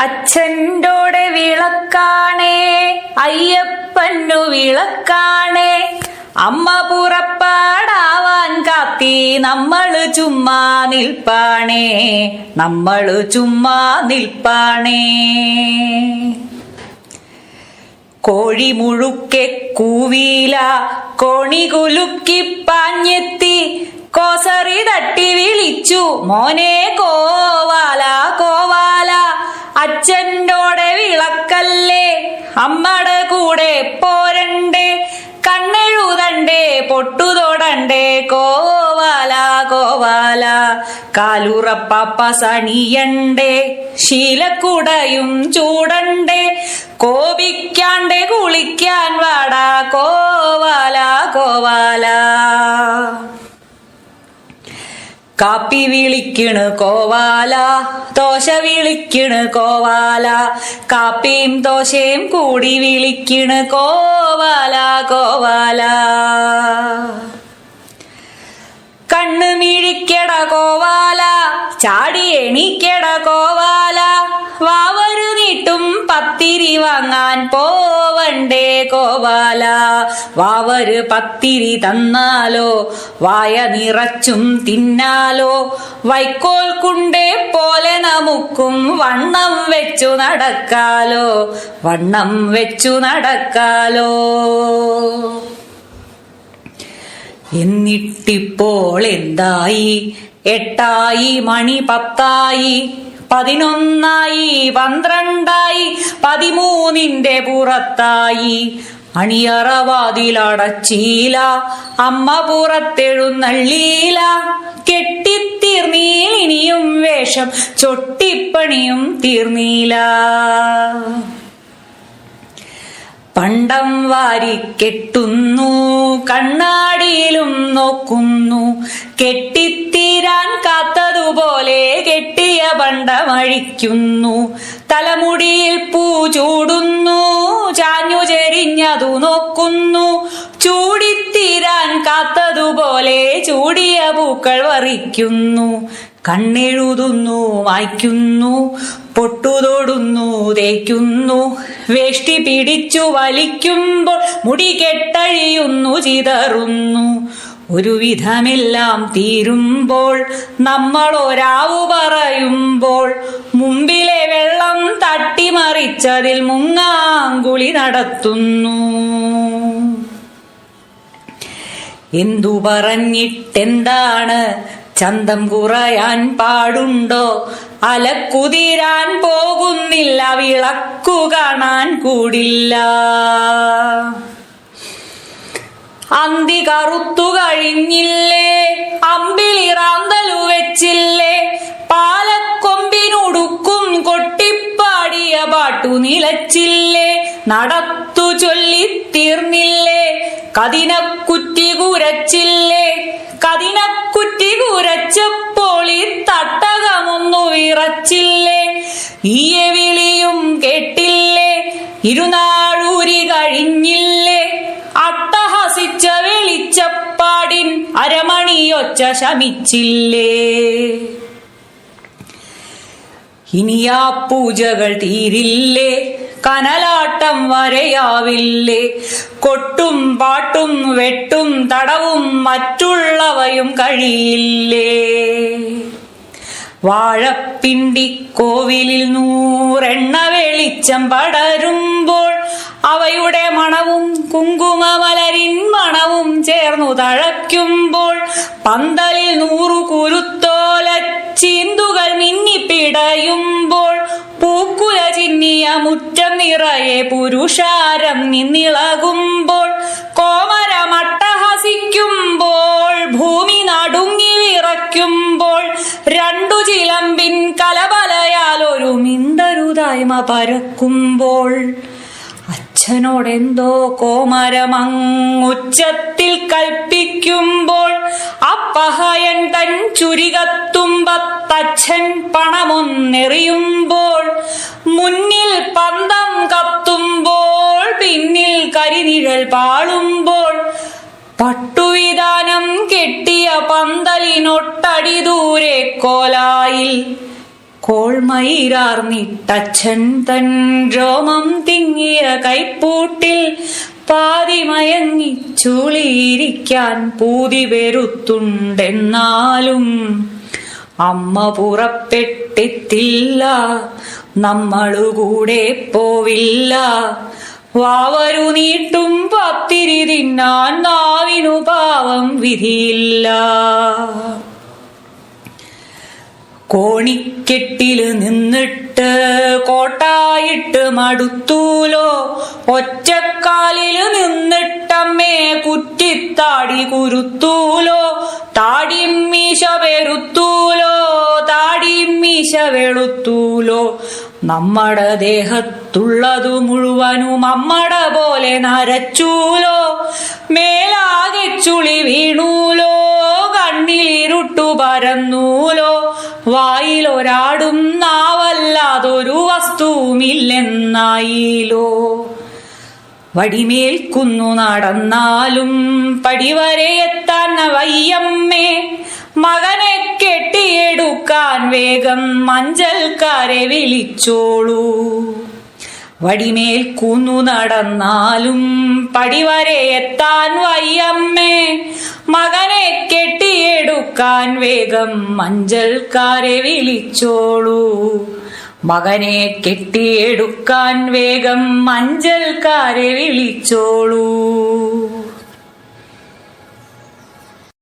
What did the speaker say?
അച്ഛൻ്റോടെ വിളക്കാണേ, അയ്യപ്പനു വിളക്കാണേ. അമ്മ പുറപ്പാടാവാൻ കാത്തി നമ്മള് ചുമ്മാ നിൽപ്പാണേ, നമ്മള് ചുമ്മാ നിൽപ്പാണേ. കോഴി മുഴുക്കെ കൂവീല, കോണി കുലുക്കി പാഞ്ഞെത്തി, കോസറി തട്ടി വിളിച്ചു മോനെ കോവാല കോവാല. അച്ഛൻ്റോടെ വിളക്കല്ലേ, അമ്മടെ കൂടെ പോരണ്ടേ, കണ്ണെഴുതണ്ടേ പൊട്ടുതൊടണ്ടേ, കോവാല കോവാല. കാലുറപ്പാപ്പ സണിയണ്ടേ, ശീലക്കുടയും ചൂടണ്ടേ, കോപിക്കാണ്ടേ കുളിക്കാൻ വാടാ, കോവാല കോവാല. കാപ്പി വിളിക്കണ് കോവാല, ദോശ വിളിക്കണ് കോവാല, കാപ്പിയും ദോശയും കൂടി വിളിക്കണ് കോവാല കോവാല. കണ്ണ് മിഴിക്കട കോവാല, ചാടി എണീക്കട കോവാല, വാവര് നീട്ടും പത്തിരി വാങ്ങാൻ പോവണ്ടേ കോവാല. വാവര് പത്തിരി തന്നാലോ വായ നിറച്ചും തിന്നാലോ, വൈക്കോൽ കുണ്ടേ പോലെ നമുക്കും വണ്ണം വെച്ചു നടക്കാലോ, വണ്ണം വെച്ചു നടക്കാലോ. എന്നിട്ടിപ്പോൾ എന്തായി, 8 മണി 10, 11, 12, 13 പുറത്തായി. അണിയറവാതിലടച്ചീല, അമ്മ പുറത്തെഴുന്നള്ളീല. കെട്ടിത്തീർന്നീലിനിയും വേഷം, ചൊട്ടിപ്പണിയും തീർന്നീല. പണ്ടം വാരി കെട്ടുന്നു, കണ്ണാടിയിലും നോക്കുന്നു, കെട്ടിത്തീരാൻ കാത്തതുപോലെ കെട്ടിയ പണ്ടമഴിക്കുന്നു. തലമുടിയിൽ പൂ ചൂടുന്നു, ചാഞ്ഞു ചെരിഞ്ഞതു നോക്കുന്നു, ചൂടിത്തീരാൻ കാത്തതുപോലെ ചൂടിയ പൂക്കൾ വറിക്കുന്നു. കണ്ണെഴുതുന്നു, വായിക്കുന്നു, പൊട്ടുതൊടുന്നു, തേക്കുന്നു, വേഷ്ടി പിടിച്ചു വലിക്കുമ്പോൾ മുടി കെട്ടഴിയുന്നു, ചിതറുന്നു. ഒരുവിധമെല്ലാം തീരുമ്പോൾ നമ്മളൊരാവു പറയുമ്പോൾ, മുമ്പിലെ വെള്ളം തട്ടിമറിച്ചതിൽ മുങ്ങാങ്കുളി നടത്തുന്നു. എന്തു പറഞ്ഞിട്ടെന്താണ്, ചന്തം കുറയാൻ പാടുണ്ടോ, അലക്കുതിരാൻ പോകുന്നില്ല, വിളക്കു കാണാൻ കൂടില്ല. അന്തി കറുത്തു കഴിഞ്ഞില്ലേ, അമ്പിളിറാന്തലു വെച്ചില്ലേ, പാലക്കൊമ്പിനുടുക്കും കൊട്ടിപ്പാടിയ പാട്ടു നിലച്ചില്ലേ, നടത്തു ചൊല്ലിത്തീർന്നില്ലേ, കതിനക്കുറ്റി കുരച്ചില്ലേ, കതിനക്കുറ്റി കുരച്ചപ്പോൾ ഈ തട്ടകമൊന്നു വിറച്ചില്ലേ, ഈയ വിളിയും കേട്ടില്ലേ, ഇരുനാഴൂരി കഴിഞ്ഞില്ലേ, അട്ടഹസിച്ച വെളിച്ചപ്പാടിൻ അരമണിയൊച്ച ശമിച്ചില്ലേ. ഇനിയാ പൂജകൾ തീരില്ലേ, കനലാട്ടം വരെയാവില്ലേ, കൊട്ടും പാട്ടും വെട്ടും തടവും മറ്റുള്ളവയും കഴിയില്ലേ. വാഴപ്പിണ്ടി കോവിലിൽ 100 വെളിച്ചം പടരുമ്പോൾ, അവയുടെ മണവും കുങ്കുമമലരിൻ മണവും ചേർന്നു തഴയ്ക്കുമ്പോൾ, പന്തലിൽ 100 കുരുത്തോല ചീന്തുകൾ മിന്നിപ്പിടയുമ്പോൾ, പൂക്കുല ചിന്നിയ മുറ്റം നിറയെ പുരുഷാരം നിന്നിളകുമ്പോൾ, കോമരമട്ടഹസിക്കുമ്പോൾ, ഭൂമി നടുങ്ങി വിറയ്ക്കുമ്പോൾ, 2 ചിലമ്പിൻ കലബലയാൽ ഒരു മിണ്ടരുതായ്മ പരക്കുമ്പോൾ, അച്ഛനോടെന്തോ കോമരമങ്ങുച്ചത്തിൽ കൽപ്പിക്കുമ്പോൾ, അപ്പഹയൻ തൻ ചുരികത്തുമ്പത്തച്ഛൻ പണമൊന്നെറിയുമ്പോൾ, മുന്നിൽ പന്തം കത്തുമ്പോൾ, പിന്നിൽ കരിനിഴൽ പാളുമ്പോൾ, പട്ടുവിതാനം കെട്ടിയ പന്തലിനൊട്ടടി ദൂരെ കോലായിൽ കോൾമയിരാർന്നിട്ടച്ഛൻ തൻ രോമം തിങ്ങിയ കൈപ്പൂട്ടിൽ പാതിമയങ്ങി ചുളിയിരിക്കാൻ പൂതി വെറുത്തുണ്ടെന്നാലും അമ്മ പുറപ്പെട്ടിട്ടില്ല, നമ്മളുകൂടെ പോവില്ല. വാവരു നീട്ടും പത്തിരി തിന്നാൻ നാവിനു പാവം വിധിയില്ല. കോണിക്കെട്ടില് നിന്നിട്ട് കോട്ടായിട്ട് മടുത്തൂലോ, ഒറ്റക്കാലില് നിന്നിട്ടമ്മേ കുറ്റിത്താടി കുരുത്തൂലോ. താടിയും മീശ വെറുത്തൂലോ, താടിയും മീശ വെളുത്തൂലോ. നമ്മടെ ദേഹത്തുള്ളതു മുഴുവനും അമ്മടെ പോലെ നരച്ചൂലോ. മേലാകെ ചുളി വീണൂലോ, കണ്ണിലിരുട്ടു പരന്നൂലോ. വായിലൊരാടും നാവല്ലാതൊരു വസ്തുവുമില്ലെന്നായിലോ. വടിമേൽക്കുന്നു നടന്നാലും പടിവരെ എത്താൻ വയ്യമ്മേ, മകനെ കെട്ടിയെടുക്കാൻ വേഗം മഞ്ചൽക്കാരെ വിളിച്ചോളൂ. വടിമേൽക്കുന്നു നടന്നാലും പടിവരെ എത്താൻ വയ്യമ്മേ, മകനെ കെട്ടിയെടുക്കാൻ വേഗം മഞ്ചൽക്കാരെ വിളിച്ചോളൂ. മകനെ കെട്ടിയെടുക്കാൻ വേഗം മഞ്ചൽക്കാരെ വിളിച്ചോളൂ.